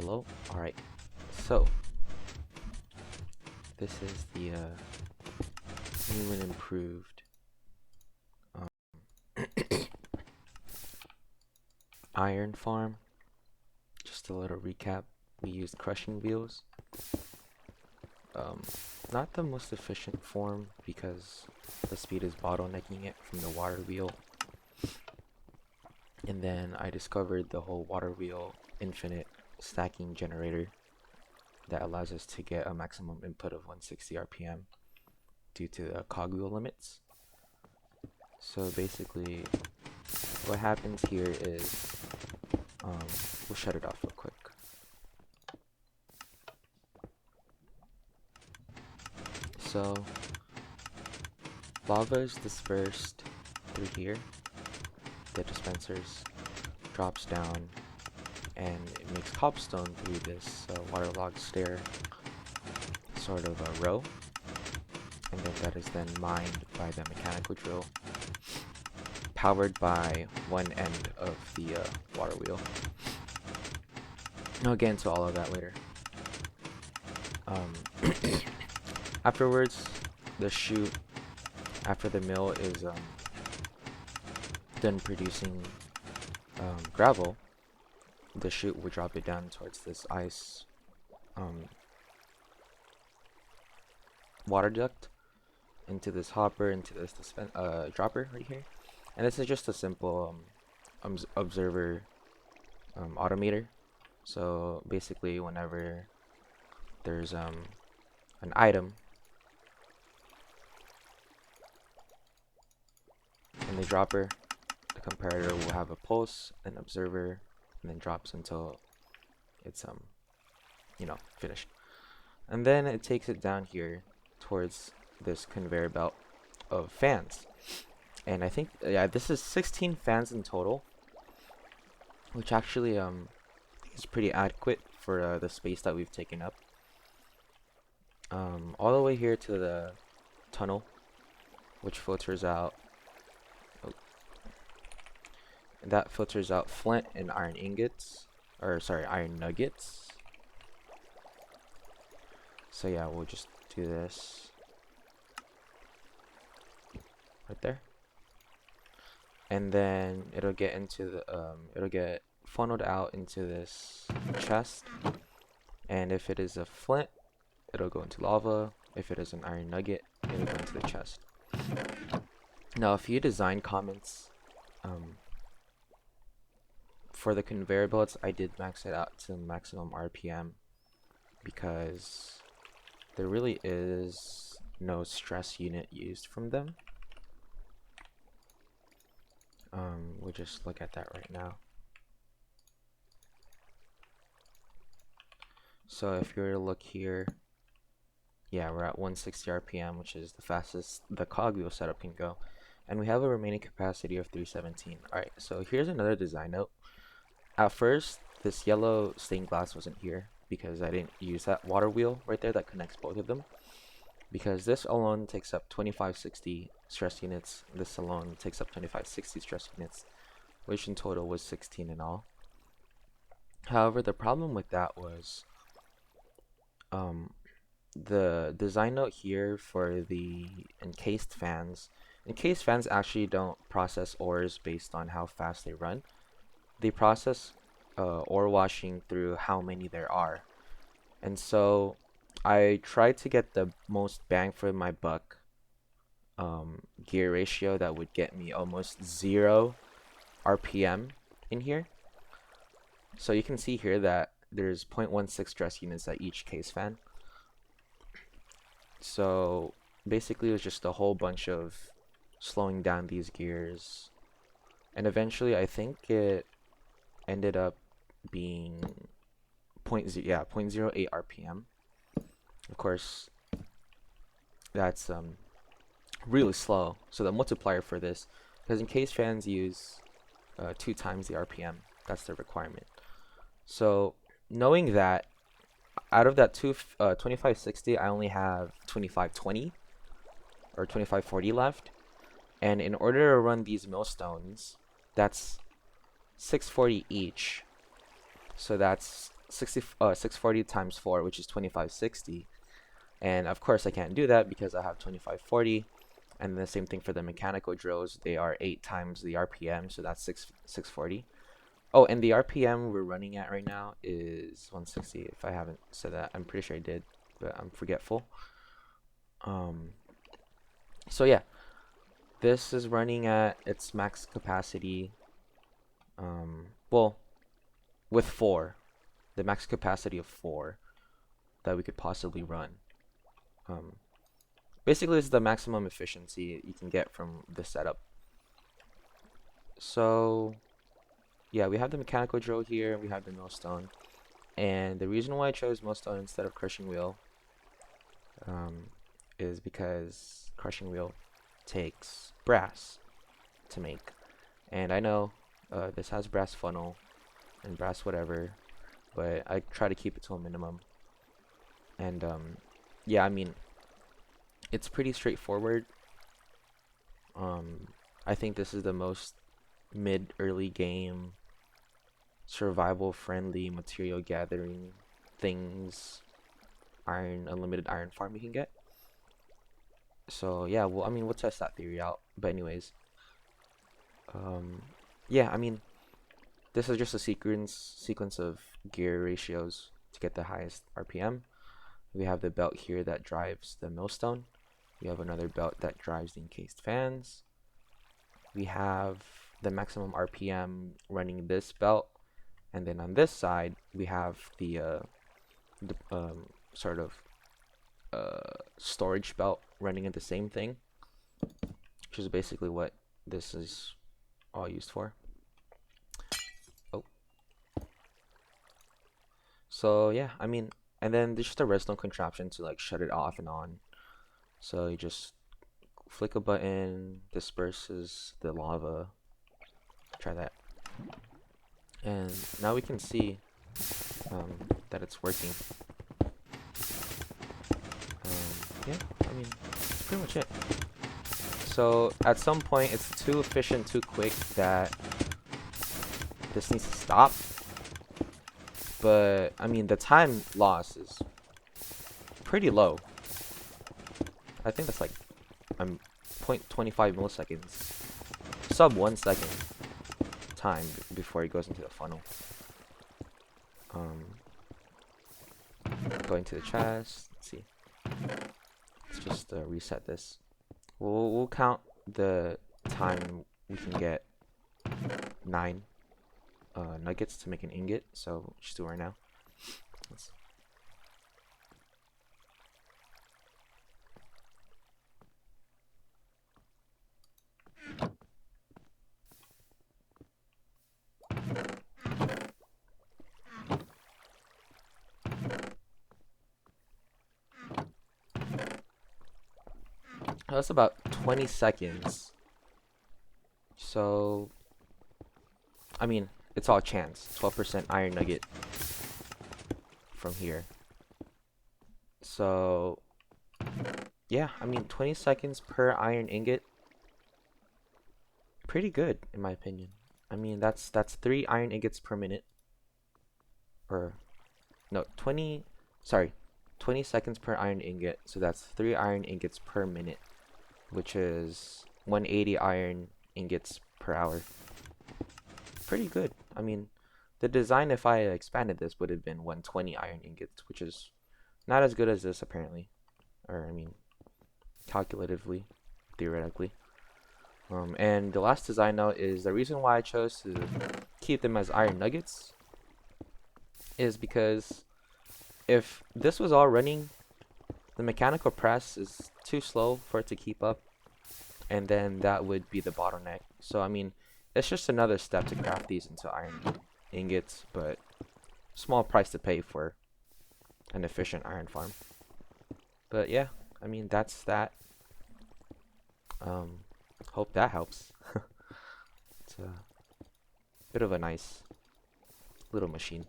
hello. Alright, so this is the new and improved um, iron farm. Just a little recap. We used crushing wheels. Not the most efficient form because the speed is bottlenecking it from the water wheel. And then I discovered the whole water wheel infinite stacking generator that allows us to get a maximum input of 160 RPM due to the cogwheel limits. So basically what happens here is we'll shut it off real quick. So lava is dispersed through here, the dispensers, drops down, and it makes cobblestone through this waterlogged stair sort of a row, and then that is then mined by the mechanical drill, powered by one end of the water wheel. I'll get into all of that later. Afterwards, the chute after the mill is done producing gravel, the chute will drop it down towards this ice water duct into this hopper, into this dropper right here. And this is just a simple observer automator. So basically whenever there's an item in the dropper, the comparator will have a pulse, an observer, and then drops until it's finished. And then it takes it down here towards this conveyor belt of fans. And I think this is 16 fans in total, which actually is pretty adequate for the space that we've taken up. All the way here to the tunnel, which filters out that filters out flint and iron ingots, or sorry, iron nuggets. So yeah, we'll just do this right there, and then it'll get into the it'll get funneled out into this chest. And if it is a flint, it'll go into lava. If it is an iron nugget, it'll go into the chest. Now, a few design comments. For the conveyor belts, I did max it out to maximum RPM because there really is no stress unit used from them. We'll just look at that right now. So if you were to look here, yeah, we're at 160 RPM, which is the fastest the cogwheel setup can go. And we have a remaining capacity of 317. Alright, so here's another design note. At first, this yellow stained glass wasn't here because I didn't use that water wheel right there that connects both of them. Because this alone takes up 2560 stress units, this alone takes up 2560 stress units, which in total was 16 in all. However, the problem with that was the design note here for the encased fans actually don't process ores based on how fast they run. They process ore washing through how many there are. And so I tried to get the most bang for my buck gear ratio that would get me almost 0 RPM in here. So you can see here that there's 0.16 stress units at each case fan. So basically it was just a whole bunch of slowing down these gears, and eventually I think it ended up being 0.08 RPM. Of course, that's really slow. So the multiplier for this, because in case fans use 2 times the RPM, that's the requirement. So knowing that, out of that 2560, I only have 2520 or 2540 left, and in order to run these millstones, that's 640 each. So that's 640 times 4, which is 2560. And of course I can't do that because I have 2540. And the same thing for the mechanical drills. They are 8 times the RPM, so that's 640. Oh, and the RPM we're running at right now is 160. If I haven't said that, I'm pretty sure I did, but I'm forgetful. So yeah, this is running at its max capacity. Well, with 4, the max capacity of 4 that we could possibly run. Basically, this is the maximum efficiency you can get from this setup. So yeah, we have the mechanical drill here, we have the millstone, and the reason why I chose millstone instead of crushing wheel is because crushing wheel takes brass to make, and I know this has brass funnel and brass whatever, but I try to keep it to a minimum. And yeah, I mean, it's pretty straightforward. I think this is the most early game survival friendly material gathering things unlimited iron farm you can get. So yeah, well, I mean, we'll test that theory out, but anyways, yeah, I mean, this is just a sequence of gear ratios to get the highest RPM. We have the belt here that drives the millstone. We have another belt that drives the encased fans. We have the maximum RPM running this belt, and then on this side we have the sort of storage belt running at the same thing, which is basically what this is all used for. Oh, so yeah, I mean, and then there's just a redstone contraption to like shut it off and on. So you just flick a button, disperses the lava. Try that. And now we can see that it's working. Yeah, I mean, that's pretty much it. So at some point it's too efficient, too quick that this needs to stop. But I mean, the time loss is pretty low. I think that's like 0.25 milliseconds, sub 1 second time before it goes into the funnel. Going to the chest. Let's see. Let's just reset this. We'll count the time we can get 9 nuggets to make an ingot. So just do it right now. That's about 20 seconds. So, I mean, it's all chance. 12% iron nugget from here. So, yeah, I mean, 20 seconds per iron ingot. Pretty good, in my opinion. I mean, that's 3 iron ingots per minute. Or, no, 20 seconds per iron ingot. So that's 3 iron ingots per minute, which is 180 iron ingots per hour. Pretty good. I mean, the design, if I expanded this, would have been 120 iron ingots, which is not as good as this apparently, or I mean, calculatively, theoretically. And the last design note is the reason why I chose to keep them as iron nuggets is because if this was all running, the mechanical press is too slow for it to keep up, and then that would be the bottleneck. So I mean, it's just another step to craft these into iron ingots, but small price to pay for an efficient iron farm. But yeah, I mean, that's that. Hope that helps. It's a bit of a nice little machine.